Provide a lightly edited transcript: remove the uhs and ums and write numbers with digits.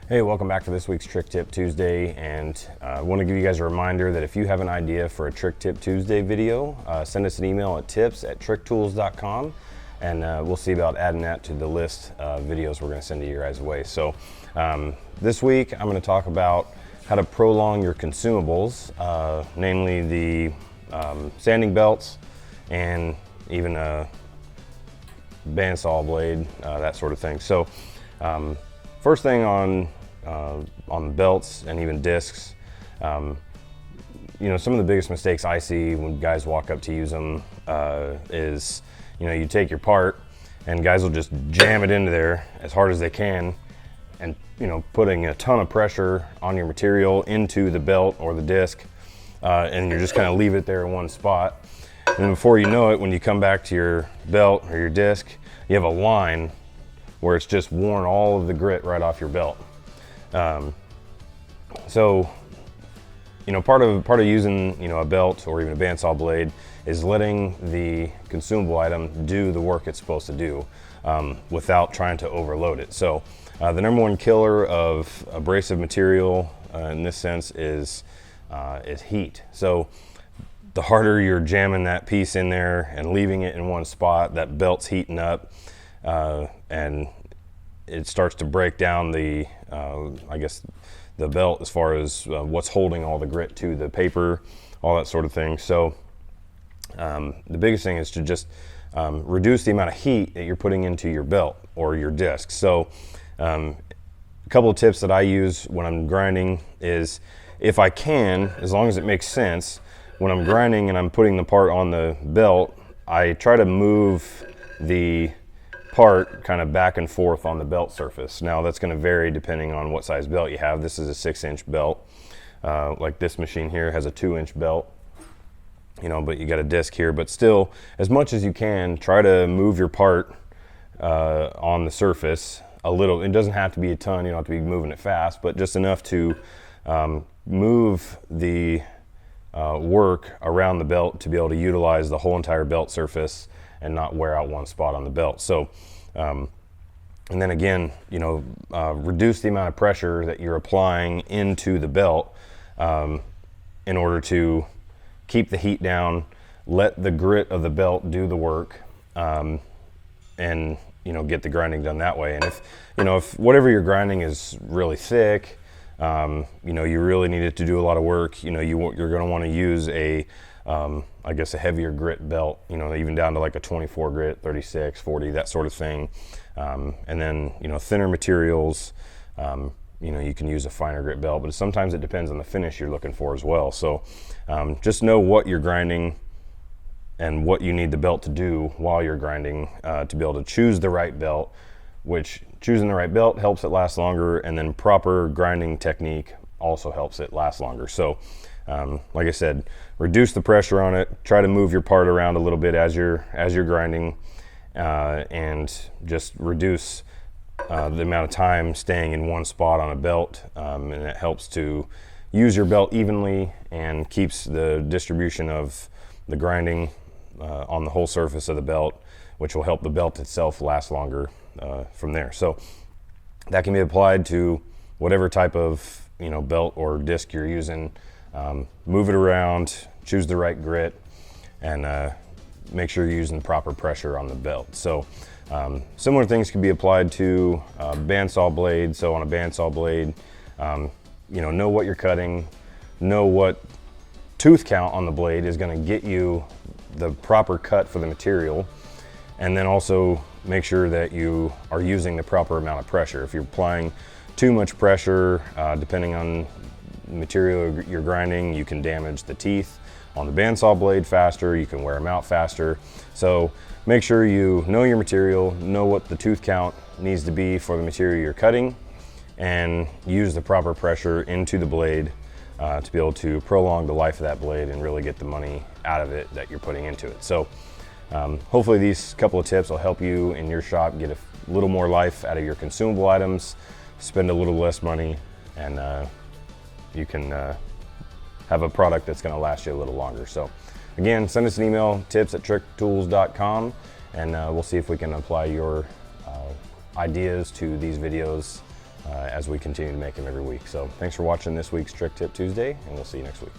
Hey, welcome back to this week's Trick Tip Tuesday, and I want to give you guys a reminder that if you have an idea for a Trick Tip Tuesday video, send us an email at tips@Trick-Tools.com, and we'll see about adding that to the list of videos we're going to send to you guys away. So this week I'm going to talk about how to prolong your consumables, namely the sanding belts and even a bandsaw blade, that sort of thing. So first thing on the belts and even discs, you know, some of the biggest mistakes I see when guys walk up to use them is, you know, you take your part and guys will just jam it into there as hard as they can, and, you know, putting a ton of pressure on your material into the belt or the disc, and you're just kind of leave it there in one spot. And before you know it, when you come back to your belt or your disc, you have a line where it's just worn all of the grit right off your belt. So, you know, part of using, you know, a belt or even a bandsaw blade is letting the consumable item do the work it's supposed to do, without trying to overload it. So the number one killer of abrasive material in this sense is heat. So the harder you're jamming that piece in there and leaving it in one spot, that belt's heating up, and it starts to break down the, I guess, the belt as far as what's holding all the grit to the paper, all that sort of thing. So the biggest thing is to just reduce the amount of heat that you're putting into your belt or your disc. So a couple of tips that I use when I'm grinding is, if I can, as long as it makes sense, when I'm grinding and I'm putting the part on the belt, I try to move the part kind of back and forth on the belt surface. Now that's going to vary depending on what size belt you have. This is a 6-inch belt. Like this machine here has a 2-inch belt, you know, but you got a disc here. But still, as much as you can, try to move your part on the surface a little. It doesn't have to be a ton, you don't have to be moving it fast, but just enough to move the work around the belt to be able to utilize the whole entire belt surface and not wear out one spot on the belt. So, and then again, you know, reduce the amount of pressure that you're applying into the belt in order to keep the heat down, let the grit of the belt do the work, and, you know, get the grinding done that way. And if, you know, if whatever you're grinding is really thick, you know, you really need it to do a lot of work, you know, you're going to want to use a, I guess, a heavier grit belt, you know, even down to like a 24 grit, 36, 40, that sort of thing. And then, you know, thinner materials, you know, you can use a finer grit belt, but sometimes it depends on the finish you're looking for as well. So just know what you're grinding and what you need the belt to do while you're grinding, to be able to choose the right belt, which choosing the right belt helps it last longer, and then proper grinding technique also helps it last longer. So like I said, reduce the pressure on it, try to move your part around a little bit as you're grinding, and just reduce the amount of time staying in one spot on a belt, and it helps to use your belt evenly and keeps the distribution of the grinding on the whole surface of the belt, which will help the belt itself last longer from there. So that can be applied to whatever type of, you know, belt or disc you're using. Move it around, choose the right grit, and make sure you're using proper pressure on the belt. So similar things can be applied to bandsaw blade. So on a bandsaw blade, you know what you're cutting, know what tooth count on the blade is going to get you the proper cut for the material, and then also make sure that you are using the proper amount of pressure. If you're applying too much pressure, depending on material you're grinding, you can damage the teeth on the bandsaw blade faster, you can wear them out faster. So make sure you know your material, know what the tooth count needs to be for the material you're cutting, and use the proper pressure into the blade to be able to prolong the life of that blade and really get the money out of it that you're putting into it. So hopefully these couple of tips will help you in your shop get a little more life out of your consumable items, spend a little less money, and you can have a product that's going to last you a little longer. So again, send us an email, tips@Trick-Tools.com, and we'll see if we can apply your ideas to these videos as we continue to make them every week. So thanks for watching this week's Trick Tip Tuesday, and we'll see you next week.